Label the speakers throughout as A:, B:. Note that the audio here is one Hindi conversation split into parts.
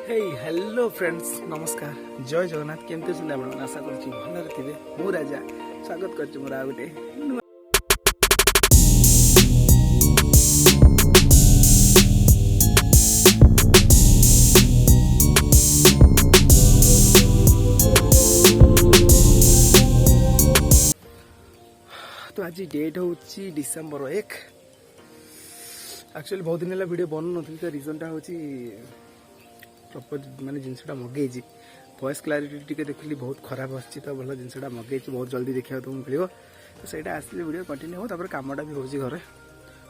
A: हे हेलो फ्रेंड्स नमस्कार जय जगन्नाथ केमती सुन आप आशा कर भल थे मु राजा स्वागत कर मोर आ गोटे तो आज डेट हूँ डिसेम्बर 1 एक्चुअली बहुत दिन है वीडियो बनू नी तो रिजन टा हूँ प्रपर माने जिनसा मगे वॉइस क्लारिटी टी देखिली बहुत खराब आसी तो भल जिनसा मगे बहुत जल्दी देखा तुम मिल तो सहीटा आसले वीडियो कंटिन्यू हो तापर कामटा भी होची घरे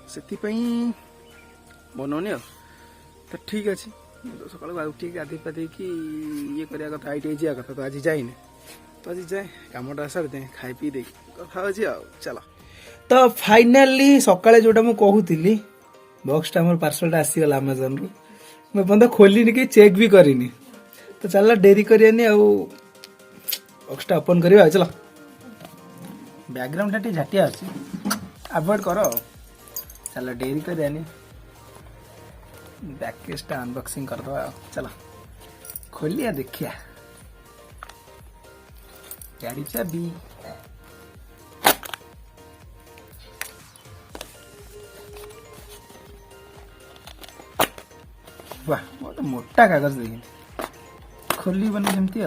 A: से बनौनी तो ठीक अच्छे तो सकाल उठी गाधी पाधी कि ये करवा कथा आई जा कथा तो आज जाइने तो आज जाए कामटा सारी दे खाई पी दे कथा अच्छी चलो तो फाइनाली सकाଳେ जोटा मु कहूली बॉक्सटा मोर पार्सलटा आसीगला अमेजन रु मैं बंदा खोलिनी कि चेक भी करिनी तो चल डेरी करियानी बॉक्सटा ओपन करिया चलो बैकग्राउंड टी झाटिया अच्छी अवॉइड कर चल डेरी करियानी बैकेसटा अनबॉक्सिंग कर दो चलो खोलिया देखिया गाड़ी चाबी वाह बहुत मोटा कागज देखिए खोली बने जमती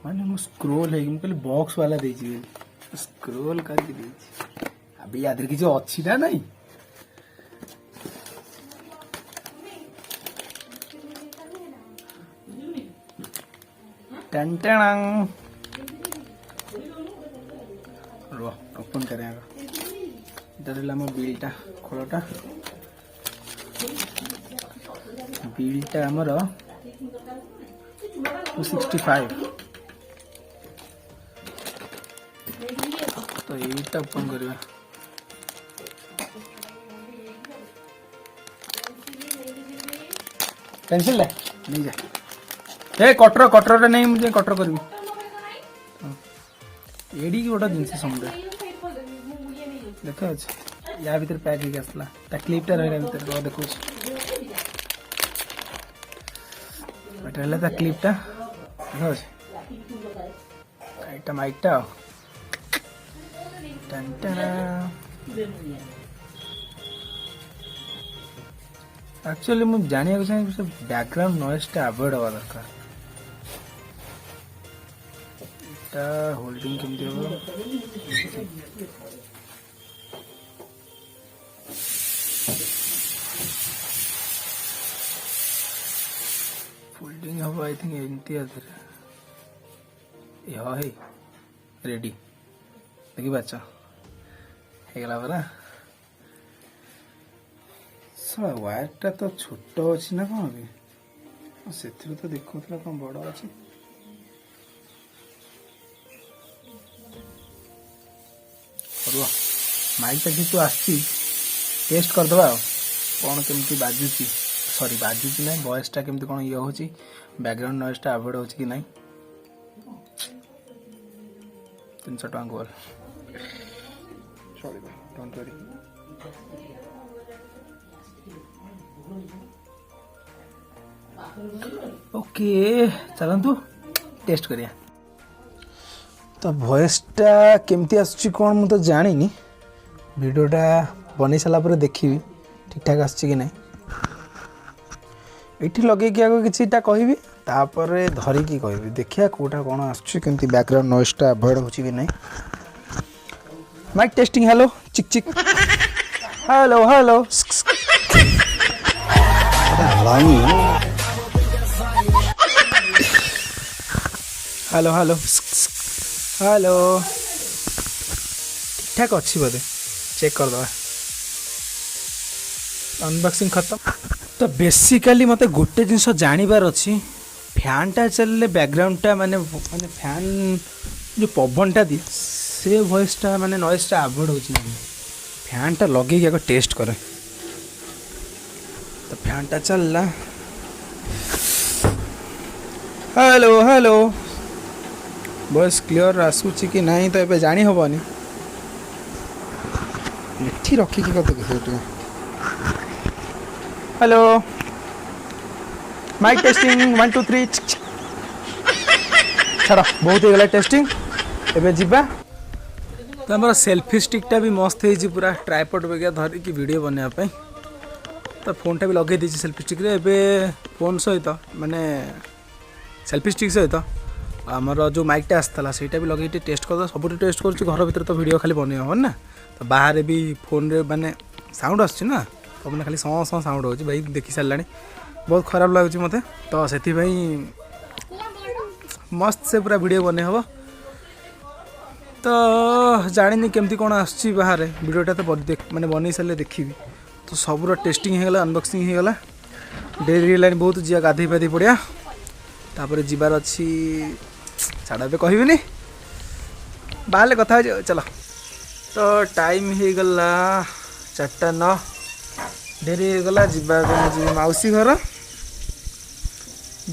A: माने मु स्क्रोल है मुझे बॉक्स वाला दे स्क्रोल करके दे अभी याद किसी अच्छी ना नहीं टन टन ओपन करेगा इधर मो बिलटा खोलटा बिलटा आमर 265 तो यहीटा ओपन करवा पेंसिल ले नहीं जा ए कटर कटर नहीं मुझे कटर करबी एडी की गोटा जिनस समुद्र देख या भीतर पैक हो आसला क्लिपटा रहा भीतर देखो क्लिपटा देख माइकटा एक्चुअली मुझे जाना चाहिए बैकग्राउंड नॉइज़टा अवॉइड हवा दरकार होल्डिंग केमती हम फोल्डिंग हम आई थिंक एमती है रेडी देखी बाचा हेगला परा वायरटा तो छोट अच्छी ना कौन भी से तो देखा कौन बड़ अच्छी माइक जेहतु आसी टेस्ट करदे कौन केमती बाजुची सॉरी बाजुची ना वॉइसटा केमती कौन ये होची बैकग्राउंड नॉइज़टा अवॉइड होची कि नहीं 300 टका गोल सॉरी डोंट वरी ओके चलतु टेस्ट करिया तो वॉइसटा केमती आसुची कौन मु तो जानी वीडियोटा बन सारापर देखी ठीक ठाक आसुची कि नहीं ये लगे आगे किटा कहबी तापर धरिकी कहबी देखिया कोटा कौन आसुची केमती बैकग्राउंड नॉइज़टा अवॉइड होची कि नहीं माइक टेस्टिंग हेलो चिक चिक hello hello hello hello hello ठीक ठाक अच्छी बोधे चेक कर दवा अनबॉक्सिंग खत्म तो बेसिकली मते गोटे जिनस जानिबार अच्छी फैनटा चलले बैकग्राउंडटा माने माने फैन जो पवनटा दिए से वॉइसटा माने नॉइज़टा अवॉइड होची फैनटा लगे आगे टेस्ट करे तो फैनटा चलला हेलो हेलो वॉइस क्लियर आसूची कि नहीं तो ये जानी हेनी ଏଠି ରଖିକି କଥା ଟିକେ। हेलो माइक टेस्टिंग 1 2 3 छाड़ बहुत हो गला टेस्टिंग एबे जिबा तो हमर सेल्फी स्टिकटा भी मस्त है पूरा ट्राइपॉड वगैरह धरिकी वीडियो बनवा पे तो फोनटा भी लगे दीजिए सेल्फी स्टिक रे एबे फोन सहित माने सेल्फी स्टिक सहित आमर जो माइकटा आसला ସେଇଟା भी लगे टेस्ट कर सब टेस्ट कर घर भीतर तो वीडियो खाली बने हो ना तो बाहर भी फोन रे माने साउंड आछी ना तो मैंने खाली सौ सौ साउंड हो भाई देखी सारा बहुत खराब लगुच मत तो से मस्त से पूरा वीडियो बने हम तो जानी केमती कौन आसची बाहर वीडियोटा तो माने बन सारे देखी तो सबूर टेस्टिंग होगला अनबॉक्सिंग होगला डेरी है बहुत जी गाधे पाधे पड़िया तापर जीवार अच्छी छाड़ा भी कहबी बाहर कथा चलो तो टाइम हो गला 4:09 डेरी हो गला जीवा मौसी घर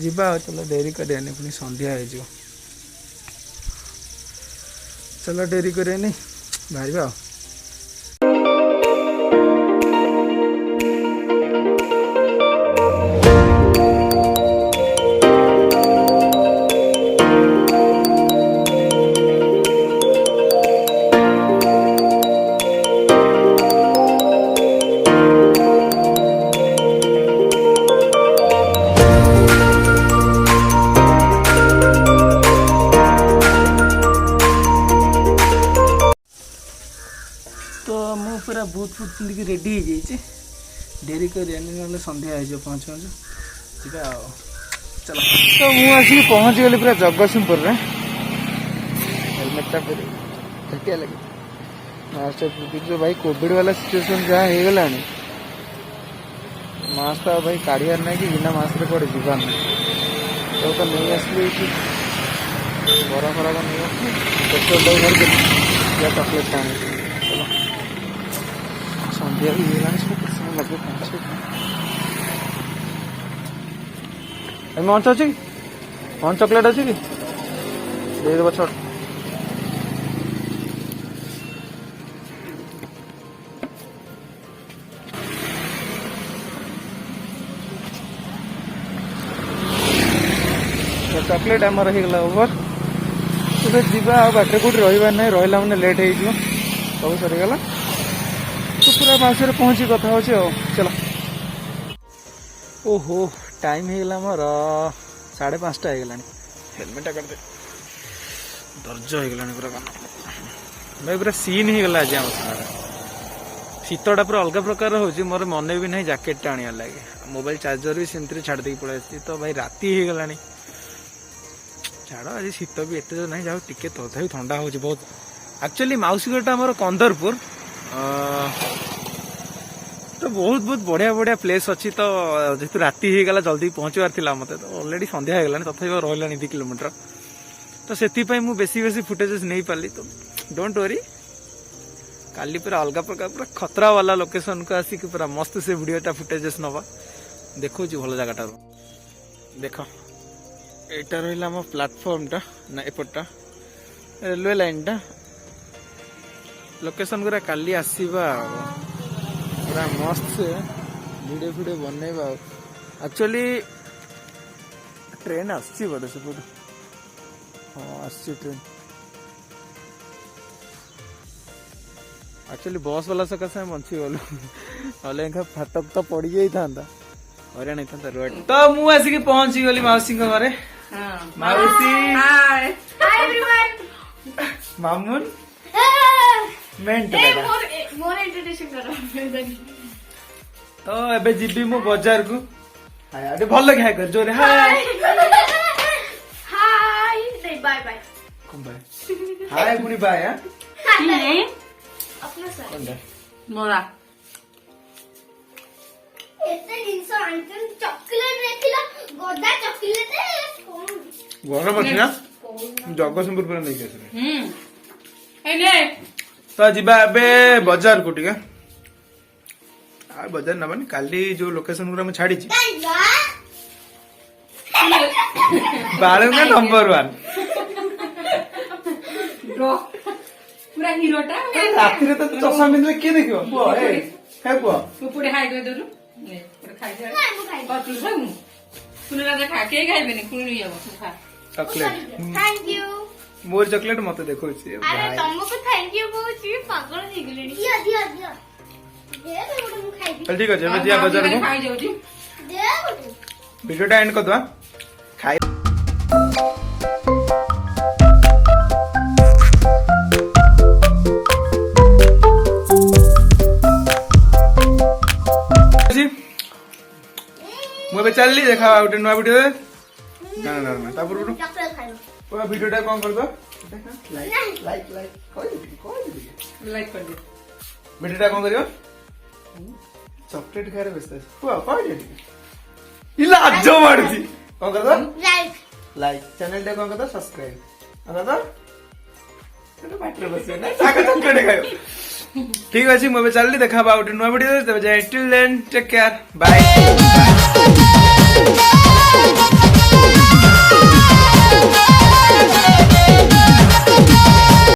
A: जीवा चलो डेरी करें पुणी संध्या हो चलो डेरी करें बाहर पूरा बूथ फुट पिंधिकी रेडी हो जाइए डेरी कर संध्या हो पहुँच पहुँच जा चलो तो मुझे पहुँच गली पूरा जगतसिंहपुर में हेलमेटा घटिया लगे मास्क जो भाई कोविड वाला सिचुएशन जहाँ हो गला मास्क तो भाई काढ़ार ना कि बिना मास्क कड़े जीवार ना तो नहीं आसली बरा फरा नहीं आसली पेट्रोल घर चॉकलेट आने चलो संध्या भी होगा सब समय लगे पहुँचे मंच अच्छी कौन चॉकलेट अच्छी कि दे देव छोट चॉकलेट आम रहीगला ओवर तो जीवा बाटे कौट रही ना रहा मैंने लेट हो सब सरीगला तो पूरा माउसी पहुँची कथा हो चलो ओहो टाइम होगा मोर 5:30 होगा हेलमेटा करदे दर्ज होगा पूरा कान भाई पूरा सीन होगा आज आम शीतटा पूरा अलग प्रकार हो मोर मन भी ना जैकेट आने लगे मोबाइल चार्जर भी सेमती छाड़ दे पड़े तो भाई राति होगा छाड़ आज शीत भी एत ना जाओ टिके तथा ठंडा हो बहुत एक्चुअली मौसी घरटा आम कंदरपुर तो बहुत बहुत बढ़िया बढ़िया प्लेस अच्छी तो जेहतु राति होगा जल्दी पहुँचवार था मत तो ऑलरेडी संध्या होगा तथा रहा 2 किलोमीटर तो से बेसी बेसी फुटेजेस नहीं पाली तो डोंट वरी काली पूरा अलग प्रकार पूरा खतरा वाला लोकेशन को आसिक पूरा मस्त से वीडियोटा फुटेजेस नवा देखो भल जगह देख यहाँ रहा प्लाटफर्मटा ना एपटा रेलवे लाइनटा लोकेशन गुरा काली आसवा पूरा मस्त से वीडियो वीडियो बनवा एक्चुअली ट्रेन आसी बोले से हाँ आसी ट्रेन एक्चुअली बस वाला सकाशे बंची गलु ना फाटक तो पड़ जाता हरान होता रोड तो मुझे आसिक पहुंची गली मौसी घरे मौसी मामून तो एबे जीबी मु बाजार को हाय भल लगे हाय कर जोरे हाय
B: हाय बाय बाय
A: कम बाय हाय पुनी बाय
B: हां अपना सर मोरा एते जिंस आंटन चॉकलेट रेखिला गोदा चॉकलेट
A: गोरा बचना जगतसिंहपुर पर नहीं कैसे
B: एने
A: तो जीवा एबे बाजार को ठीक बाजार नबानी काली जो लोकेशन गुरा मैं छाड़ी बालू का नंबर 1
C: ପୁରା ହିରୋଟା
A: ରାତିରେ ତ ଚଷମା ପିନ୍ଧିଲେ କିଏ ଦେଖିବ ପୁଅ ଏ ହେ ପୁଅ
C: ପୁପୁଡି ହାଇ କରିଦେଲୁ ଖାଇଦେଲୁ
B: ନାଇଁ ମୁଁ ଖାଇବି
C: ତୁ ଖାଇବୁ କୁନି ରାଜା ଖା କେହି ଖାଇବେନି କୁନି ହବ ତୁ ଖା
A: ଚକଲେଟ
B: थैंक यू
A: ମୋର ଚକଲେଟ ମତେ ଦେଖଉଛି
B: अरे
A: ଭାଇ।
B: तुमको थैंक यू कହୁଛି ପାଗଳ ହେଇଗଲେଣି ଦିଅ ଦିଅ ଦିଅ ଦେ ଗୋଟେ ମୁଁ ଖାଇବି
A: ତାହେଲେ ଠିକ ଅଛି ଏବେ ଯିବା ବଜାରକୁ
C: ଖାଇଯାଉଛି
B: ଦେ ଗୋଟେ
A: ଭିଡିଓଟା ଏଣ୍ଡ କରିଦବା ଖାଇ ମୁଁ ଏବେ ଚାଲିଲି ଦେଖା ଗୋଟେ ନୂଆ ଭିଡିଓ ନା ନା ନା ତା ପୂର୍ବରୁ
B: ଚକଲେଟ ଖାଇବ
A: ପୁରା ଭିଡିଓଟା କଣ କରିଦବା ଲାଇକ୍
B: ନାଇଁ।
A: ଲାଇକ୍ ଲାଇକ୍ କହିଦେବି
C: ଲାଇକ୍ କରିଦେ
A: ଭିଡିଓଟା କଣ କରିବ ଚକଲେଟ ଖାଇବାରେ ବ୍ୟସ୍ତ ଅଛି କୁହ କହିଦିଅ ଟିକେ ଇଲା ଲାଜ ମାଡୁଛି କଣ କରିଦବା
B: ଲାଇକ୍
A: ଲାଇକ୍ ଚ୍ୟାନେଲଟା କଣ କରିଦବା ସବସ୍କ୍ରାଇବ କଣ କରିଦବା ପାଟିରେ ବସିବ ନା ଚକଲେଟ ଖାଇବ ଠିକ ଅଛି ମୁଁ ଏବେ ଚାଲିଲି ଦେଖା ହବା ଗୋଟେ ନୂଆ ଭିଡିଓ ତେବେ ଯାଏ till then take care bye